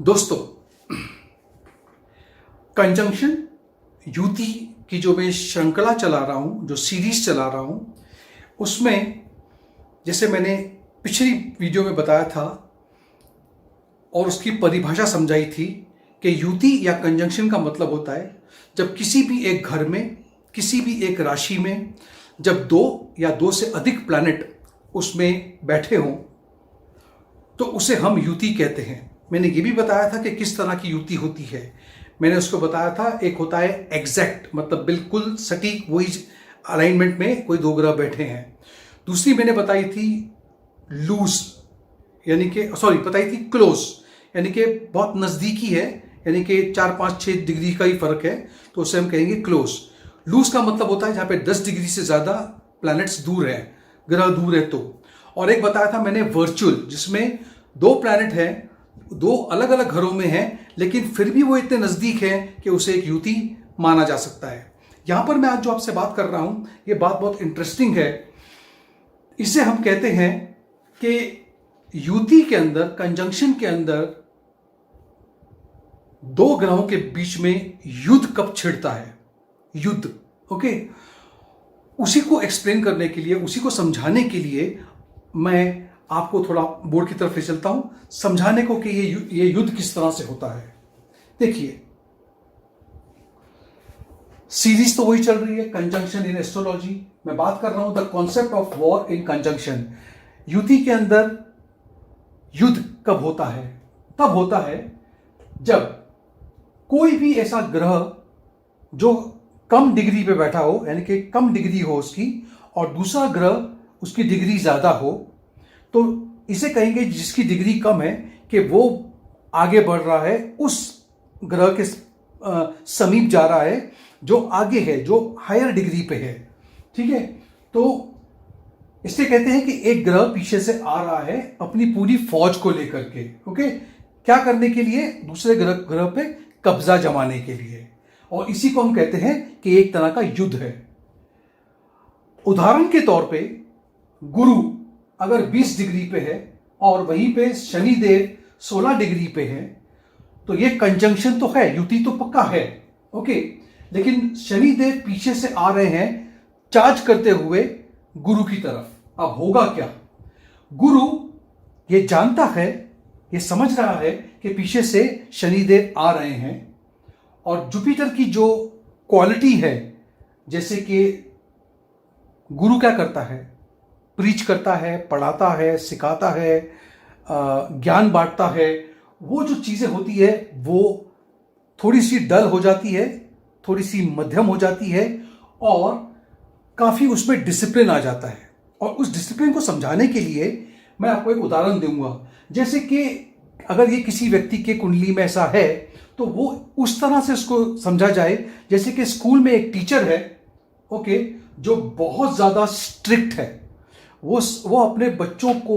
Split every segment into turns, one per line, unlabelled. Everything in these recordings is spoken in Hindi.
दोस्तों, कंजंक्शन युति की जो मैं श्रृंखला चला रहा हूं, जो सीरीज चला रहा हूं, उसमें जैसे मैंने पिछली वीडियो में बताया था और उसकी परिभाषा समझाई थी कि युति या कंजंक्शन का मतलब होता है जब किसी भी एक घर में, किसी भी एक राशि में जब दो या दो से अधिक प्लैनेट उसमें बैठे हों तो उसे हम युति कहते हैं। मैंने ये भी बताया था कि किस तरह की युति होती है। मैंने उसको बताया था, एक होता है एग्जैक्ट, मतलब बिल्कुल सटीक वही अलाइनमेंट में कोई दो ग्रह बैठे हैं। दूसरी मैंने बताई थी लूज, यानी कि बताई थी क्लोज, यानी कि बहुत नज़दीकी है, यानी कि 4-5-6 डिग्री का ही फर्क है, तो उसे हम कहेंगे क्लोज। लूज का मतलब होता है जहाँ पे 10 डिग्री से ज़्यादा प्लैनेट्स दूर हैं, ग्रह दूर है तो। और एक बताया था मैंने वर्चुअल, जिसमें दो प्लैनेट हैं, दो अलग अलग घरों में हैं, लेकिन फिर भी वो इतने नज़दीक हैं कि उसे एक युति माना जा सकता है। यहाँ पर मैं आज जो आपसे बात कर रहा हूँ, ये बात बहुत इंटरेस्टिंग है। इसे हम कहते हैं कि युति के अंदर, कंजंक्शन के अंदर दो ग्रहों के बीच में युद्ध कब छिड़ता है, युद्ध। ओके, उसी को एक्सप्लेन करने के लिए, उसी को समझाने के लिए मैं आपको थोड़ा बोर्ड की तरफ ले चलता हूं, समझाने को कि ये युद्ध किस तरह से होता है। देखिए, सीरीज तो वही चल रही है, कंजंक्शन इन एस्ट्रोलॉजी। मैं बात कर रहा हूं the concept of war in conjunction. युति के अंदर युद्ध कब होता है? तब होता है जब कोई भी ऐसा ग्रह जो कम डिग्री पे बैठा हो, यानी कि कम डिग्री हो उसकी, और दूसरा ग्रह उसकी डिग्री ज्यादा हो, तो इसे कहेंगे जिसकी डिग्री कम है कि वो आगे बढ़ रहा है, उस ग्रह के समीप जा रहा है जो आगे है, जो हायर डिग्री पे है। ठीक है, तो इसलिए कहते हैं कि एक ग्रह पीछे से आ रहा है अपनी पूरी फौज को लेकर के। ओके, क्या करने के लिए? दूसरे ग्रह पे कब्जा जमाने के लिए। और इसी को हम कहते हैं कि एक तरह का युद्ध है। उदाहरण के तौर पे गुरु अगर 20 डिग्री पे है और वहीं पे शनि देव 16 डिग्री पे है, तो ये कंजंक्शन तो है, युति तो पक्का है। ओके, लेकिन शनि देव पीछे से आ रहे हैं चार्ज करते हुए गुरु की तरफ। अब होगा क्या? गुरु ये जानता है, ये समझ रहा है कि पीछे से शनि देव आ रहे हैं, और जुपिटर की जो क्वालिटी है, जैसे कि गुरु क्या करता है? प्रीच करता है, पढ़ाता है, सिखाता है, ज्ञान बांटता है। वो जो चीज़ें होती है वो थोड़ी सी डल हो जाती है, थोड़ी सी मध्यम हो जाती है, और काफ़ी उसमें डिसिप्लिन आ जाता है। और उस डिसिप्लिन को समझाने के लिए मैं आपको एक उदाहरण दूंगा। जैसे कि अगर ये किसी व्यक्ति के कुंडली में ऐसा है, तो वो उस तरह से उसको समझा जाए जैसे कि स्कूल में एक टीचर है, ओके, जो बहुत ज़्यादा स्ट्रिक्ट है। वो अपने बच्चों को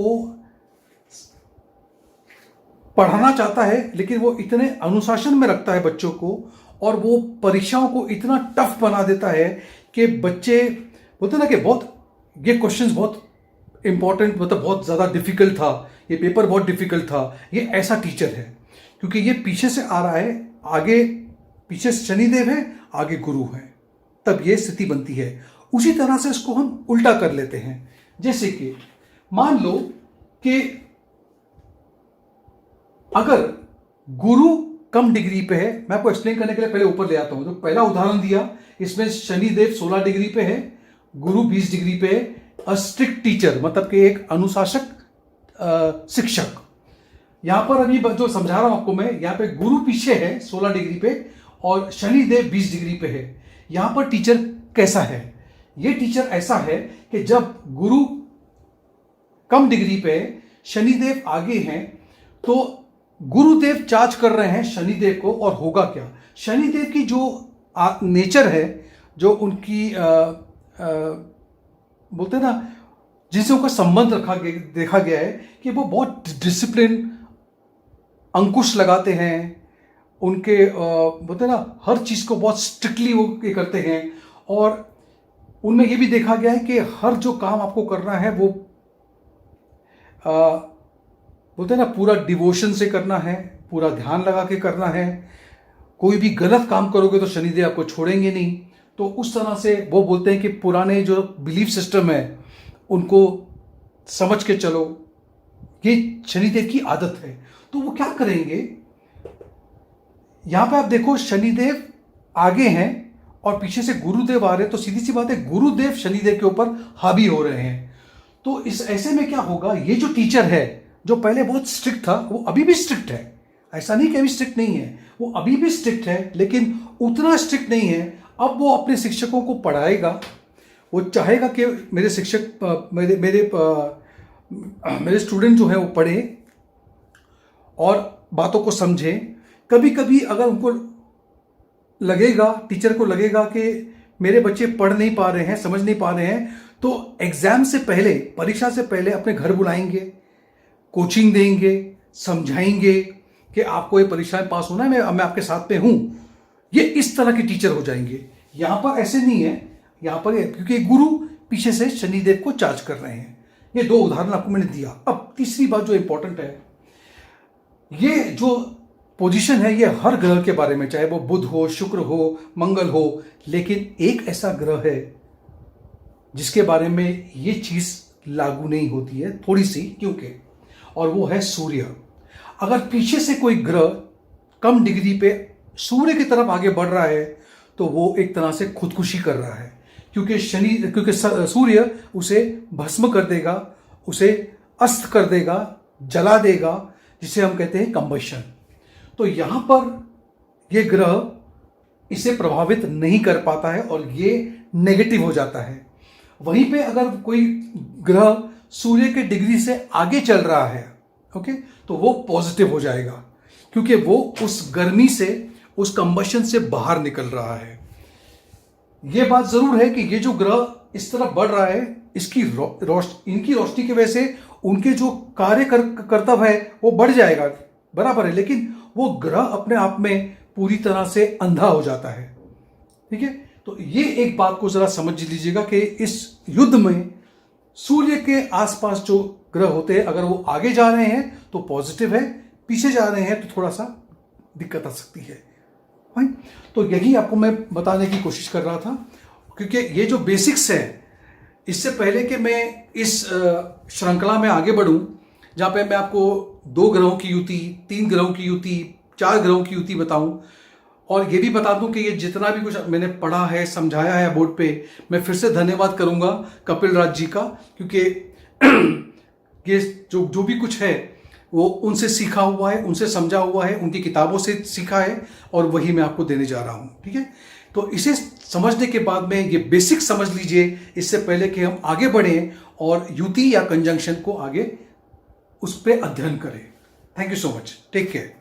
पढ़ाना चाहता है, लेकिन वो इतने अनुशासन में रखता है बच्चों को, और वो परीक्षाओं को इतना टफ बना देता है कि बच्चे बोलते ना कि ये क्वेश्चंस बहुत इंपॉर्टेंट, मतलब बहुत ज़्यादा डिफिकल्ट था, ये पेपर बहुत डिफिकल्ट था। ये ऐसा टीचर है क्योंकि ये पीछे से आ रहा है, आगे पीछे शनिदेव है, आगे गुरु है, तब ये स्थिति बनती है। उसी तरह से इसको हम उल्टा कर लेते हैं। जैसे कि मान लो कि अगर गुरु कम डिग्री पे है, मैं आपको एक्सप्लेन करने के लिए पहले ऊपर ले आता हूं। तो पहला उदाहरण दिया, इसमें शनिदेव 16 डिग्री पे है, गुरु 20 डिग्री पे है। अ स्ट्रिक्ट टीचर, मतलब कि एक अनुशासक शिक्षक। यहां पर अभी जो समझा रहा हूं आपको मैं, यहां पे गुरु पीछे है 16 डिग्री पे और शनिदेव 20 डिग्री पे है। यहां पर टीचर कैसा है? ये टीचर ऐसा है कि जब गुरु कम डिग्री पे है, शनिदेव आगे हैं, तो गुरुदेव चार्ज कर रहे हैं शनिदेव को, और होगा क्या? शनिदेव की जो नेचर है, जो उनकी बोलते हैं ना, जिनसे उनका संबंध देखा गया है कि वो बहुत डिसिप्लिन, अंकुश लगाते हैं, उनके बोलते हैं ना, हर चीज़ को बहुत स्ट्रिक्टली वो करते हैं। और उनमें ये भी देखा गया है कि हर जो काम आपको करना है वो बोलते हैं ना, पूरा डिवोशन से करना है, पूरा ध्यान लगा के करना है। कोई भी गलत काम करोगे तो शनिदेव आपको छोड़ेंगे नहीं। तो उस तरह से वो बोलते हैं कि पुराने जो बिलीफ सिस्टम है उनको समझ के चलो, ये शनिदेव की आदत है। तो वो क्या करेंगे, यहां पे आप देखो शनिदेव आगे हैं और पीछे से गुरुदेव आ रहे हैं, तो सीधी सी बात है गुरुदेव शनिदेव के ऊपर हावी हो रहे हैं। तो इस ऐसे में क्या होगा, ये जो टीचर है जो पहले बहुत स्ट्रिक्ट था वो अभी भी स्ट्रिक्ट है, ऐसा नहीं कि अभी स्ट्रिक्ट नहीं है, वो अभी भी स्ट्रिक्ट है लेकिन उतना स्ट्रिक्ट नहीं है। अब वो अपने शिक्षकों को पढ़ाएगा, वो चाहेगा कि मेरे शिक्षक मेरे स्टूडेंट जो है वो पढ़े और बातों को समझें। कभी कभी अगर उनको लगेगा, टीचर को लगेगा कि मेरे बच्चे पढ़ नहीं पा रहे हैं, समझ नहीं पा रहे हैं, तो एग्जाम से पहले, परीक्षा से पहले अपने घर बुलाएंगे, कोचिंग देंगे, समझाएंगे कि आपको ये परीक्षा में पास होना है, मैं आपके साथ में हूं। ये इस तरह के टीचर हो जाएंगे। यहां पर ऐसे नहीं है, यहां पर क्योंकि गुरु पीछे से शनिदेव को चार्ज कर रहे हैं। ये दो उदाहरण आपको मैंने दिया। अब तीसरी बात जो इंपॉर्टेंट है, ये जो पोजीशन है ये हर ग्रह के बारे में, चाहे वो बुध हो, शुक्र हो, मंगल हो, लेकिन एक ऐसा ग्रह है जिसके बारे में ये चीज लागू नहीं होती है थोड़ी सी, क्योंकि, और वो है सूर्य। अगर पीछे से कोई ग्रह कम डिग्री पे सूर्य की तरफ आगे बढ़ रहा है तो वो एक तरह से खुदकुशी कर रहा है, क्योंकि सूर्य उसे भस्म कर देगा, उसे अस्त कर देगा, जला देगा, जिसे हम कहते हैं कंबशन। तो यहां पर ये ग्रह इसे प्रभावित नहीं कर पाता है और ये नेगेटिव हो जाता है। वहीं पे अगर कोई ग्रह सूर्य के डिग्री से आगे चल रहा है, ओके, तो वो पॉजिटिव हो जाएगा, क्योंकि वो उस गर्मी से, उस कंबशन से बाहर निकल रहा है। ये बात जरूर है कि ये जो ग्रह इस तरफ बढ़ रहा है, इनकी रोशनी की वजह से उनके जो कार्य कर्तव्य है वो बढ़ जाएगा, बराबर है, लेकिन वो ग्रह अपने आप में पूरी तरह से अंधा हो जाता है। ठीक है, तो ये एक बात को जरा समझ लीजिएगा कि इस युद्ध में सूर्य के आसपास जो ग्रह होते हैं, अगर वो आगे जा रहे हैं तो पॉजिटिव है, पीछे जा रहे हैं तो थोड़ा सा दिक्कत आ सकती है। तो यही आपको मैं बताने की कोशिश कर रहा था, क्योंकि ये जो बेसिक्स है, इससे पहले कि मैं इस श्रृंखला में आगे बढ़ूं, जहां पे मैं आपको 2 ग्रहों की युति, 3 ग्रहों की युति, 4 ग्रहों की युति बताऊं, और ये भी बता दूं कि ये जितना भी कुछ मैंने पढ़ा है, समझाया है बोर्ड पे, मैं फिर से धन्यवाद करूंगा कपिल राज जी का, क्योंकि ये जो भी कुछ है वो उनसे सीखा हुआ है, उनसे समझा हुआ है, उनकी किताबों से सीखा है, और वही मैं आपको देने जा रहा हूं। ठीक है, तो इसे समझने के बाद में ये बेसिक समझ लीजिए, इससे पहले कि हम आगे बढ़ें और युति या कंजंक्शन को आगे उस पर अध्ययन करें। Thank you so much, take care.